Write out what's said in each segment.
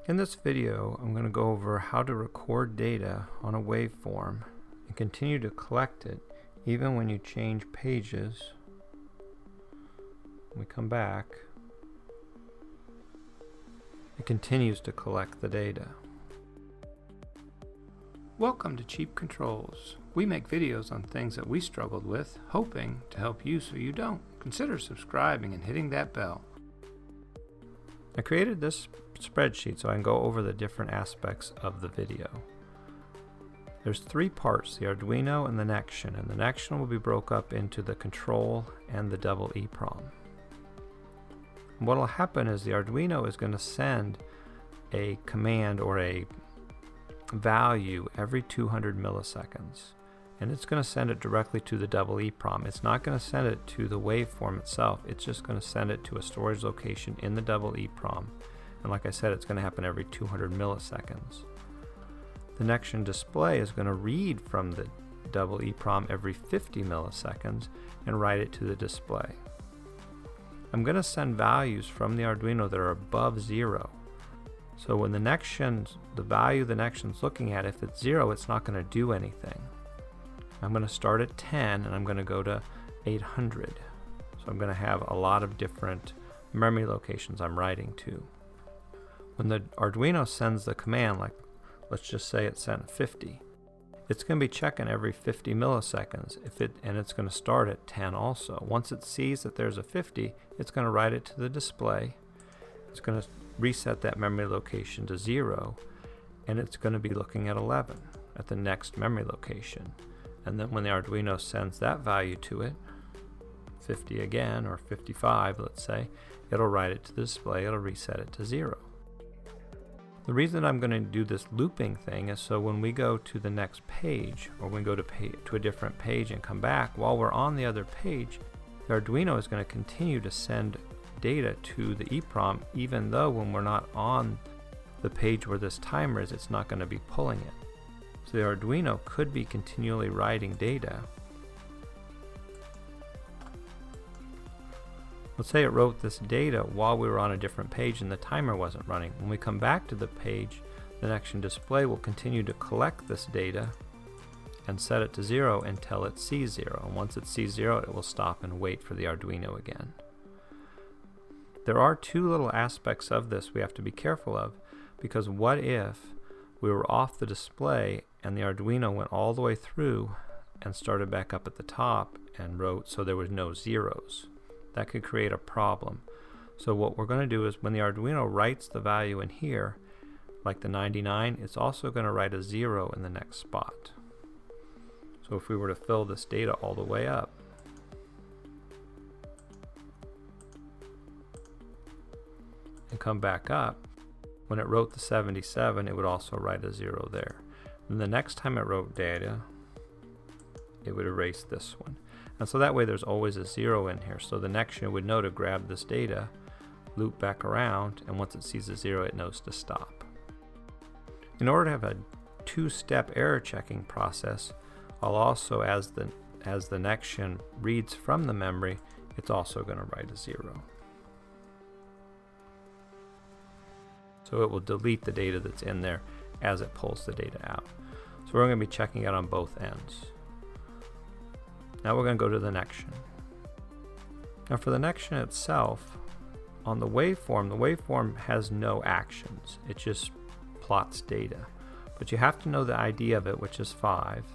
In this video, I'm going to go over how to record data on a waveform and continue to collect it even when you change pages. When we come back, it continues to collect the data. Welcome to Cheap Controls. We make videos on things that we struggled with, hoping to help you so you don't. Consider subscribing and hitting that bell. I created this spreadsheet so I can go over the different aspects of the video. There's three parts, the Arduino and the Nextion, and the Nextion will be broke up into the control and the double EEPROM. What will happen is the Arduino is going to send a command or a value every 200 milliseconds, and it's going to send it directly to the double EEPROM. It's not going to send it to the waveform itself, it's just going to send it to a storage location in the double EEPROM, and like I said, it's going to happen every 200 milliseconds. The Nextion display is going to read from the double EEPROM every 50 milliseconds and write it to the display. I'm going to send values from the Arduino that are above 0. So when the value the Nextion's looking at, if it's 0, it's not going to do anything. I'm going to start at 10 and I'm going to go to 800. So I'm going to have a lot of different memory locations I'm writing to. When the Arduino sends the command, like let's just say it sent 50, it's going to be checking every 50 milliseconds and it's going to start at 10 also. Once it sees that there's a 50, it's going to write it to the display. It's going to reset that memory location to 0, and it's going to be looking at 11 at the next memory location. And then when the Arduino sends that value to it, 50 again, or 55 let's say, it'll write it to the display, it'll reset it to 0. The reason I'm going to do this looping thing is so when we go to the next page, or when we go to a different page and come back, while we're on the other page, the Arduino is going to continue to send data to the EEPROM, even though when we're not on the page where this timer is, it's not going to be pulling it. So the Arduino could be continually writing data. Let's say it wrote this data while we were on a different page and the timer wasn't running. When we come back to the page, the Nextion display will continue to collect this data and set it to 0 until it sees 0. And once it sees 0, it will stop and wait for the Arduino again. There are two little aspects of this we have to be careful of, because what if we were off the display and the Arduino went all the way through and started back up at the top and wrote so there was no zeros? That could create a problem. So what we're going to do is when the Arduino writes the value in here, like the 99, it's also going to write a 0 in the next spot. So if we were to fill this data all the way up, and come back up, when it wrote the 77, it would also write a 0 there. And the next time it wrote data, it would erase this one. And so that way there's always a 0 in here. So the Nextion would know to grab this data, loop back around, and once it sees a 0, it knows to stop. In order to have a two-step error checking process, I'll also, as the Nextion reads from the memory, it's also going to write a 0. So it will delete the data that's in there as it pulls the data out. So we're going to be checking it on both ends. Now we're going to go to the Nextion. Now for the Nextion itself, on the waveform has no actions. It just plots data. But you have to know the ID of it, which is 5,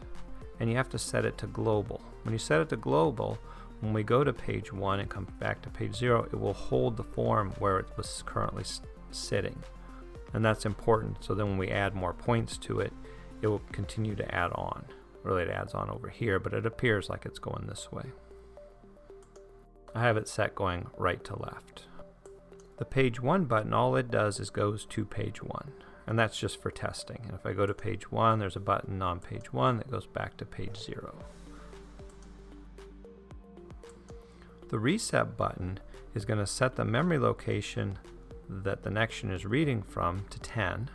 and you have to set it to global. When you set it to global, when we go to page 1 and come back to page 0, it will hold the form where it was currently sitting. And that's important, so then when we add more points to it, it will continue to add on. Really, it adds on over here, but it appears like it's going this way. I have it set going right to left. The page 1 button, all it does is goes to page 1, and that's just for testing. And if I go to page 1, there's a button on page 1 that goes back to page 0. The reset button is going to set the memory location that the Nextion is reading from to 10,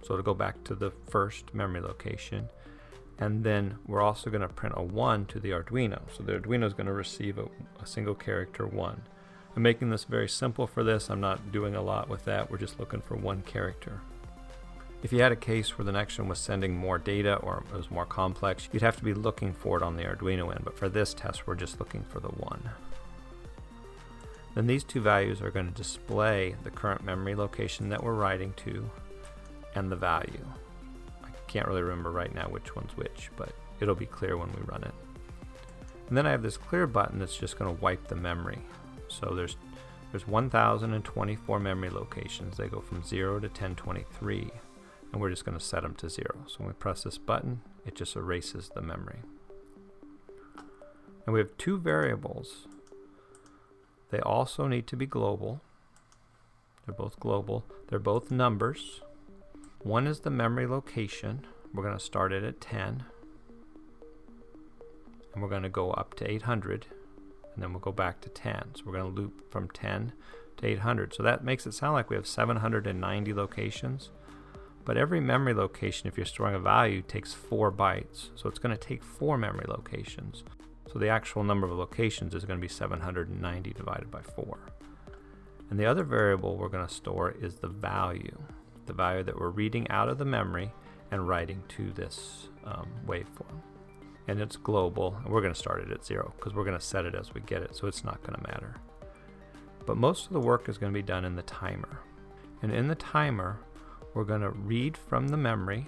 so it'll go back to the first memory location, and then we're also going to print a 1 to the Arduino. So the Arduino is going to receive a single character 1. I'm making this very simple for this. I'm not doing a lot with that. We're just looking for one character. If you had a case where the Nextion was sending more data or it was more complex, you'd have to be looking for it on the Arduino end, but for this test we're just looking for the 1. Then these two values are going to display the current memory location that we're writing to and the value. I can't really remember right now which one's which, but it'll be clear when we run it. And then I have this clear button that's just going to wipe the memory. So there's 1024 memory locations. They go from 0 to 1023. And we're just going to set them to 0. So when we press this button, it just erases the memory. And we have two variables. They also need to be global. They're both global. They're both numbers. One is the memory location. We're going to start it at 10. And we're going to go up to 800. And then we'll go back to 10. So we're going to loop from 10 to 800. So that makes it sound like we have 790 locations. But every memory location, if you're storing a value, takes 4 bytes. So it's going to take 4 memory locations. So the actual number of locations is going to be 790 divided by 4. And the other variable we're going to store is the value that we're reading out of the memory and writing to this waveform. And it's global, and we're going to start it at 0 because we're going to set it as we get it, so it's not going to matter. But most of the work is going to be done in the timer. And in the timer, we're going to read from the memory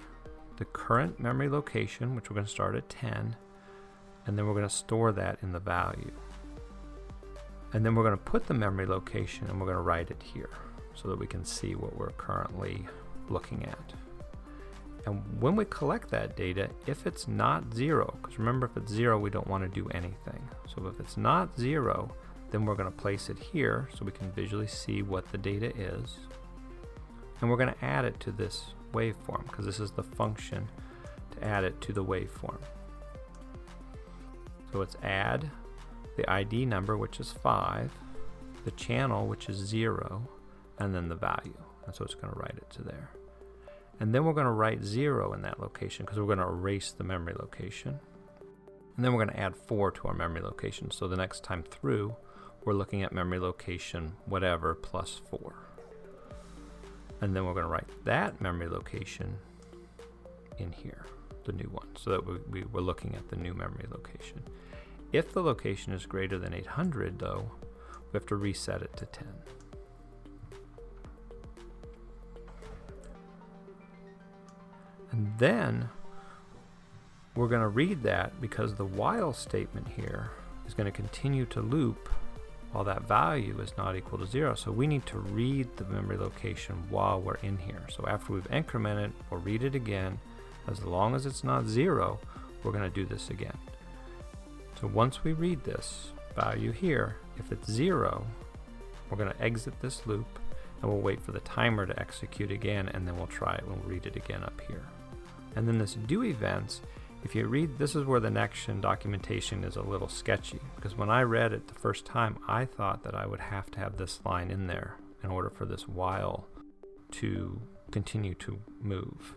the current memory location, which we're going to start at 10, and then we're going to store that in the value. And then we're going to put the memory location and we're going to write it here so that we can see what we're currently looking at. And when we collect that data, if it's not 0, because remember, if it's 0, we don't want to do anything. So if it's not 0, then we're going to place it here so we can visually see what the data is. And we're going to add it to this waveform because this is the function to add it to the waveform. So it's add the ID number, which is 5, the channel, which is 0, and then the value. And so it's going to write it to there. And then we're going to write 0 in that location because we're going to erase the memory location. And then we're going to add 4 to our memory location. So the next time through, we're looking at memory location whatever plus 4. And then we're going to write that memory location in here, the new one, so that we're looking at the new memory location. If the location is greater than 800, though, we have to reset it to 10. And then we're going to read that because the while statement here is going to continue to loop while that value is not equal to 0. So we need to read the memory location while we're in here. So after we've incremented, we'll read it again. As long as it's not 0, we're going to do this again. So once we read this value here, if it's 0, we're going to exit this loop and we'll wait for the timer to execute again, and then we'll try it when we read it again up here. And then this do events, if you read, this is where the Nextion documentation is a little sketchy, because when I read it the first time, I thought that I would have to have this line in there in order for this while to continue to move.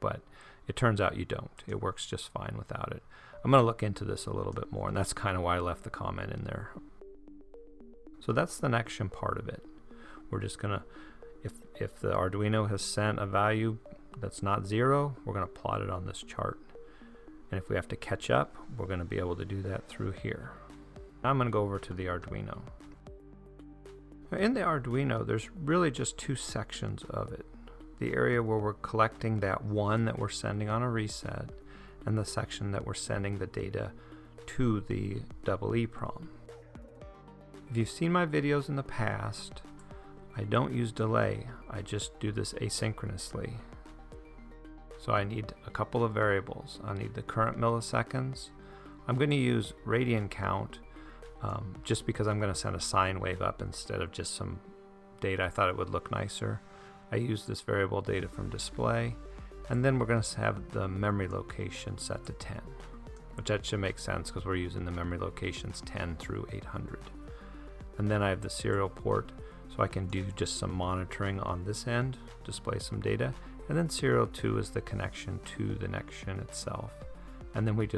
But it turns out you don't. It works just fine without it. I'm going to look into this a little bit more, and that's kind of why I left the comment in there. So that's the Nextion part of it. We're just going to, if the Arduino has sent a value that's not 0, we're going to plot it on this chart. And if we have to catch up, we're going to be able to do that through here. Now I'm going to go over to the Arduino. In the Arduino, there's really just 2 sections of it. The area where we're collecting that 1 that we're sending on a reset, and the section that we're sending the data to the EEPROM. If you've seen my videos in the past, I don't use delay, I just do this asynchronously. So I need a couple of variables. I need the current milliseconds. I'm going to use radian count just because I'm going to send a sine wave up instead of just some data. I thought it would look nicer. I use this variable data from display, and then we're going to have the memory location set to 10, which that should make sense because we're using the memory locations 10 through 800. And then I have the serial port, so I can do just some monitoring on this end, display some data. And then serial 2 is the connection to the Nextion itself. And then we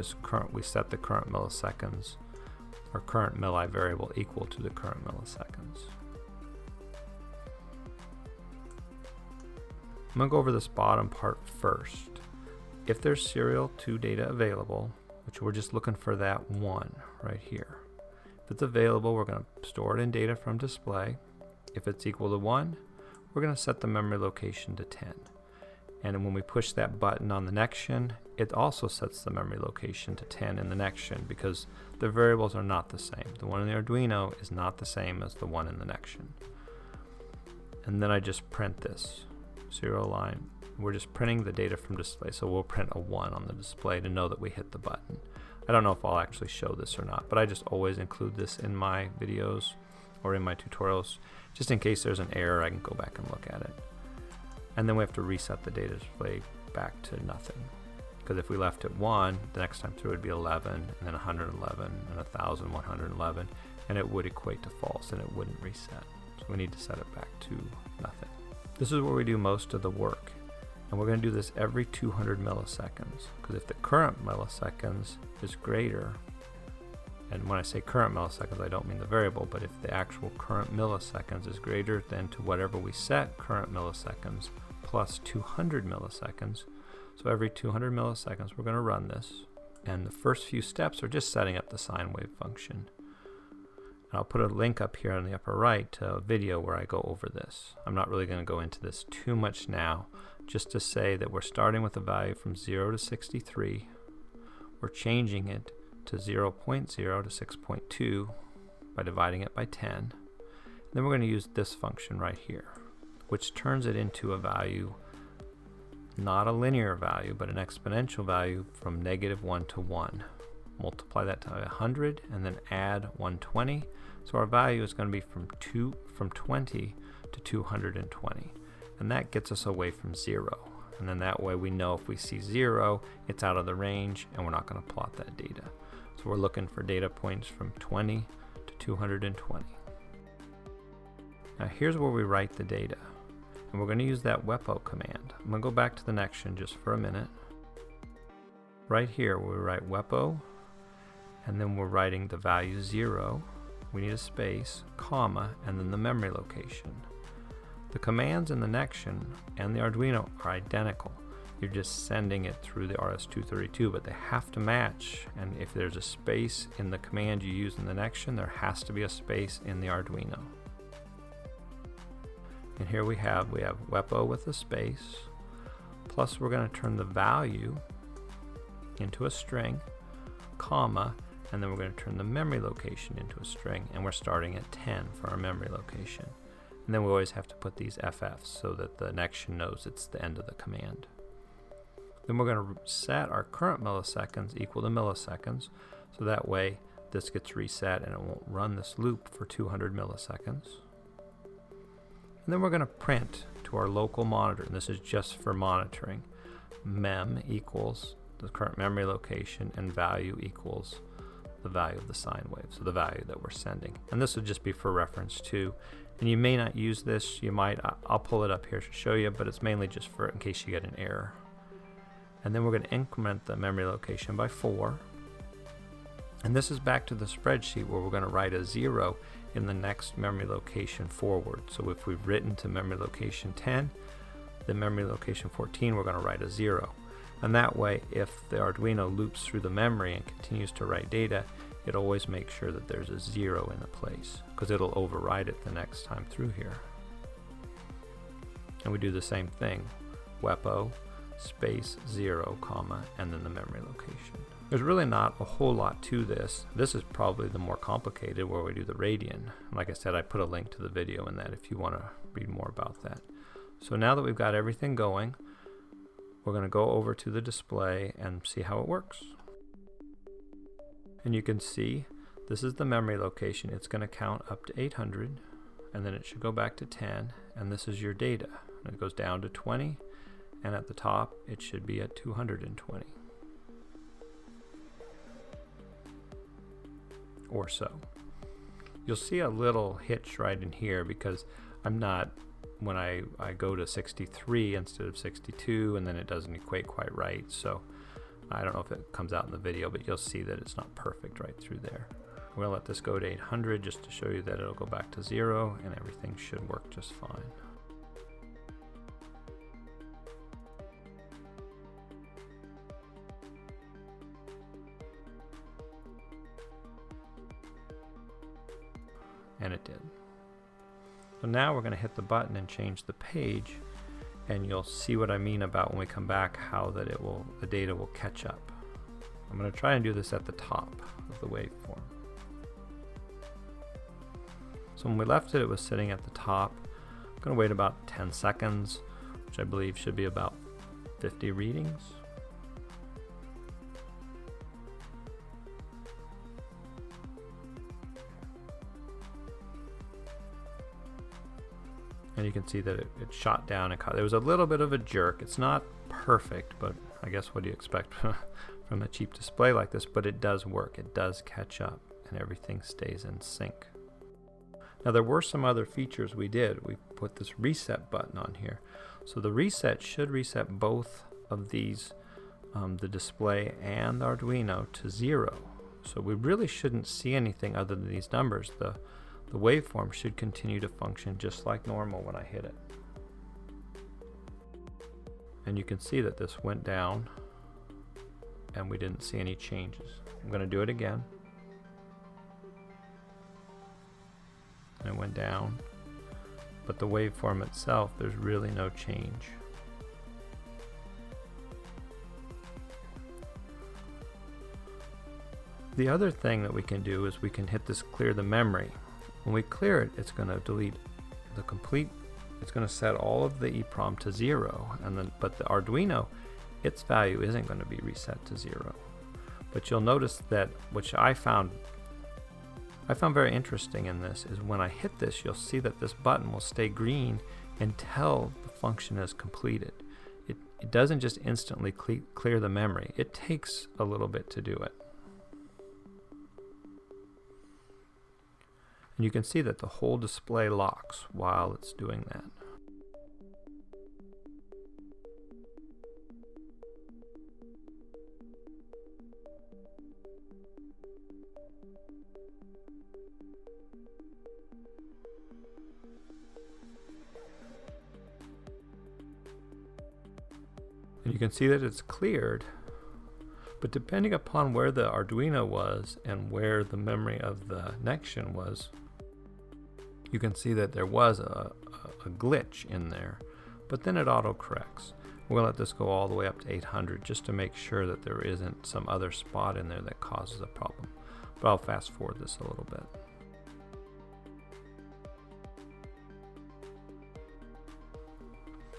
set the current milliseconds or current milli variable equal to the current milliseconds. I'm going to go over this bottom part first. If there's serial 2 data available, which we're just looking for that 1 right here. If it's available, we're going to store it in data from display. If it's equal to 1, we're going to set the memory location to 10. And when we push that button on the Nextion, it also sets the memory location to 10 in the Nextion because the variables are not the same. The one in the Arduino is not the same as the one in the Nextion. And then I just print this serial line. We're just printing the data from display, so we'll print a 1 on the display to know that we hit the button. I don't know if I'll actually show this or not, but I just always include this in my videos or in my tutorials. Just in case there's an error, I can go back and look at it. And then we have to reset the data display back to nothing. Because if we left it 1, the next time through it would be 11, and then 111, and 1111, and it would equate to false, and it wouldn't reset. So we need to set it back to nothing. This is where we do most of the work. And we're going to do this every 200 milliseconds. Because if the current milliseconds is greater, and when I say current milliseconds, I don't mean the variable, but if the actual current milliseconds is greater than to whatever we set current milliseconds plus 200 milliseconds, so every 200 milliseconds we're going to run this. And the first few steps are just setting up the sine wave function. And I'll put a link up here on the upper right to a video where I go over this. I'm not really going to go into this too much now, just to say that we're starting with a value from 0 to 63. We're changing it to 0.0 to 6.2 by dividing it by 10. And then we're going to use this function right here, which turns it into a value, not a linear value, but an exponential value from -1 to 1. Multiply that to 100 and then add 120. So our value is going to be from 20 to 220. And that gets us away from 0. And then that way we know if we see 0, it's out of the range and we're not going to plot that data. So we're looking for data points from 20 to 220. Now here's where we write the data. And we're going to use that WEPO command. I'm going to go back to the Nextion just for a minute. Right here we write WEPO, and then we're writing the value 0. We need a space, comma, and then the memory location. The commands in the Nextion and the Arduino are identical. You're just sending it through the RS-232, but they have to match. And if there's a space in the command you use in the Nextion, there has to be a space in the Arduino. And here we have WEPO with a space, plus we're going to turn the value into a string, comma, and then we're going to turn the memory location into a string, and we're starting at 10 for our memory location. And then we always have to put these FFs so that the Nextion knows it's the end of the command. Then we're going to set our current milliseconds equal to milliseconds, so that way this gets reset and it won't run this loop for 200 milliseconds. And then we're going to print to our local monitor, and this is just for monitoring. Mem equals the current memory location and value equals the value of the sine wave, so the value that we're sending. And this would just be for reference too. And you may not use this, you might, I'll pull it up here to show you, but it's mainly just for in case you get an error. And then we're going to increment the memory location by 4. And this is back to the spreadsheet where we're going to write a 0 in the next memory location forward. So if we've written to memory location 10, the memory location 14, we're going to write a 0. And that way, if the Arduino loops through the memory and continues to write data, it always makes sure that there's a 0 in the place, because it'll override it the next time through here. And we do the same thing, WEPO, space 0, comma, and then the memory location. There's really not a whole lot to this. This is probably the more complicated where we do the radian. Like I said, I put a link to the video in that if you want to read more about that. So now that we've got everything going, we're going to go over to the display and see how it works. And you can see this is the memory location. It's going to count up to 800, and then it should go back to 10, and this is your data. And it goes down to 20, and at the top it should be at 220. Or so. You'll see a little hitch right in here because I'm not, when I go to 63 instead of 62, and then it doesn't equate quite right. So I don't know if it comes out in the video, but you'll see that it's not perfect right through there. We'll let this go to 800 just to show you that it'll go back to 0 and everything should work just fine. And it did. So now we're going to hit the button and change the page, and you'll see what I mean about when we come back, how that the data will catch up. I'm going to try and do this at the top of the waveform. So when we left it, it was sitting at the top. I'm going to wait about 10 seconds, which I believe should be about 50 readings. And you can see that it shot down and caught. There was a little bit of a jerk. It's not perfect, but I guess what do you expect from a cheap display like this? But it does work. It does catch up, and everything stays in sync. Now there were some other features we did. We put this reset button on here. So the reset should reset both of these, the display and the Arduino, to 0. So we really shouldn't see anything other than these numbers. The waveform should continue to function just like normal when I hit it. And you can see that this went down and we didn't see any changes. I'm going to do it again. And it went down, but the waveform itself, there's really no change. The other thing that we can do is we can hit this clear the memory. When we clear it, it's going to delete the complete, it's going to set all of the EEPROM to 0, and then, but the Arduino, its value isn't going to be reset to 0. But you'll notice that, which I found very interesting in this, is when I hit this, you'll see that this button will stay green until the function is completed. It doesn't just instantly clear the memory. It takes a little bit to do it. And you can see that the whole display locks while it's doing that. And you can see that it's cleared, but depending upon where the Arduino was and where the memory of the Nextion was, you can see that there was a glitch in there, but then it auto-corrects. We'll let this go all the way up to 800 just to make sure that there isn't some other spot in there that causes a problem. But I'll fast forward this a little bit.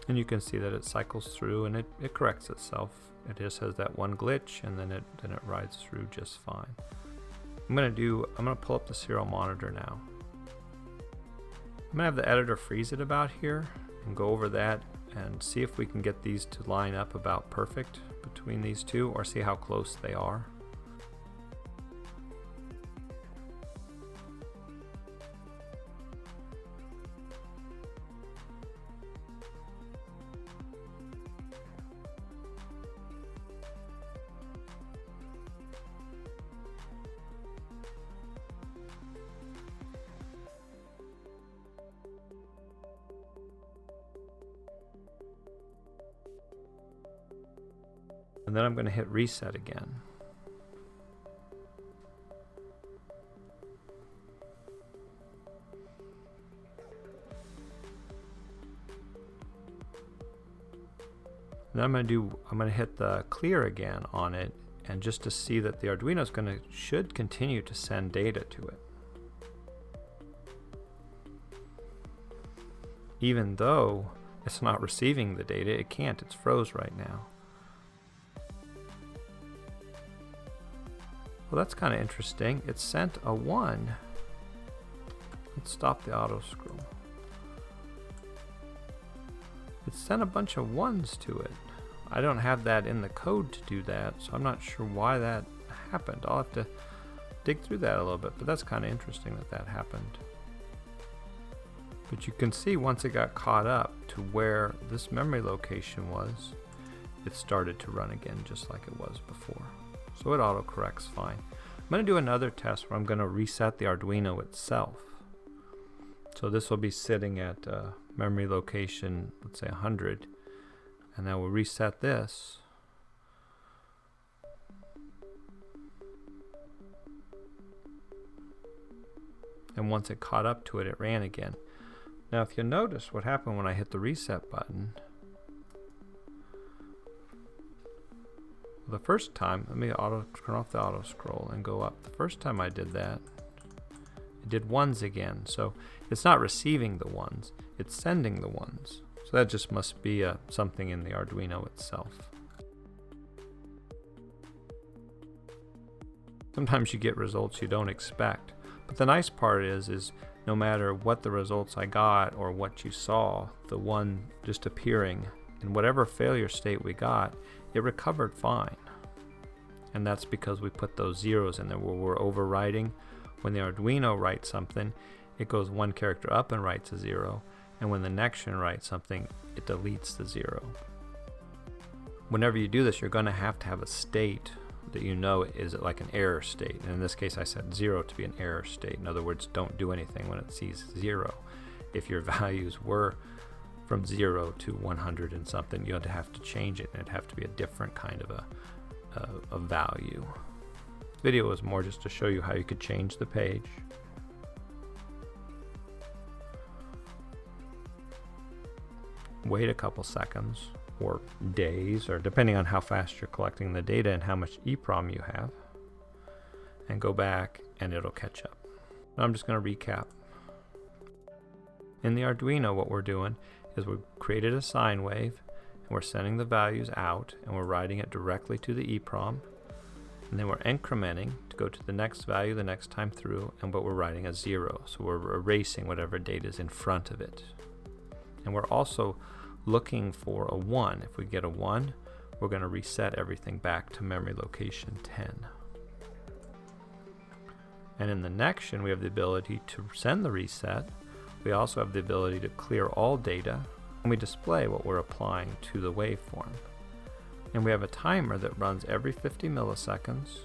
And you can see that it cycles through and it corrects itself. It just has that one glitch, and then it rides through just fine. I'm gonna pull up the serial monitor now. I'm gonna have the editor freeze it about here and go over that and see if we can get these to line up about perfect between these two, or see how close they are. And then I'm going to hit reset again. Then I'm going to hit the clear again on it, and just to see that the Arduino is should continue to send data to it. Even though it's not receiving the data, it can't, it's froze right now. Well, that's kind of interesting. It sent a 1. Let's stop the auto scroll. It sent a bunch of 1s to it. I don't have that in the code to do that, so I'm not sure why that happened. I'll have to dig through that a little bit, but that's kind of interesting that that happened. But you can see once it got caught up to where this memory location was, it started to run again just like it was before. So it auto-corrects fine. going to do another test where I'm going to reset the Arduino itself. So this will be sitting at memory location, let's say 100, and then we'll reset this. And once it caught up to it, it ran again. Now if you notice what happened when I hit the reset button, the first time, let me turn off the auto scroll and go up. The first time I did that, it did ones again. So it's not receiving the ones, it's sending the ones. So that just must be something in the Arduino itself. Sometimes you get results you don't expect. But the nice part is no matter what the results I got or what you saw, the one just appearing in whatever failure state we got, it recovered fine. And that's because we put those zeros in there where we're overwriting. When the Arduino writes something, it goes one character up and writes a 0. And when the Nextion writes something, it deletes the 0. Whenever you do this, you're going to have a state that you know is like an error state. And in this case, I set 0 to be an error state. In other words, don't do anything when it sees 0. If your values were from 0 to 100 and something, you'd have to change it, and it'd have to be a different kind of a value. This video was more just to show you how you could change the page. Wait a couple seconds or days, or depending on how fast you're collecting the data and how much EEPROM you have, and go back and it'll catch up. Now I'm just going to recap. In the Arduino, what we're doing is we've created a sine wave, and we're sending the values out, and we're writing it directly to the EEPROM, and then we're incrementing to go to the next value the next time through, but we're writing a 0, so we're erasing whatever data is in front of it. And we're also looking for a 1. If we get a 1, we're going to reset everything back to memory location 10. And in the Nextion, we have the ability to send the reset. We also have the ability to clear all data, and we display what we're applying to the waveform. And we have a timer that runs every 50 milliseconds,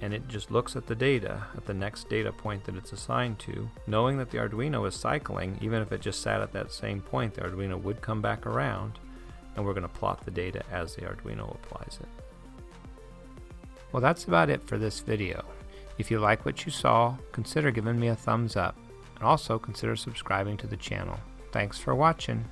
and it just looks at the data at the next data point that it's assigned to, knowing that the Arduino is cycling. Even if it just sat at that same point, the Arduino would come back around, and we're going to plot the data as the Arduino applies it. Well, that's about it for this video. If you like what you saw, consider giving me a thumbs up, and also consider subscribing to the channel. Thanks for watching.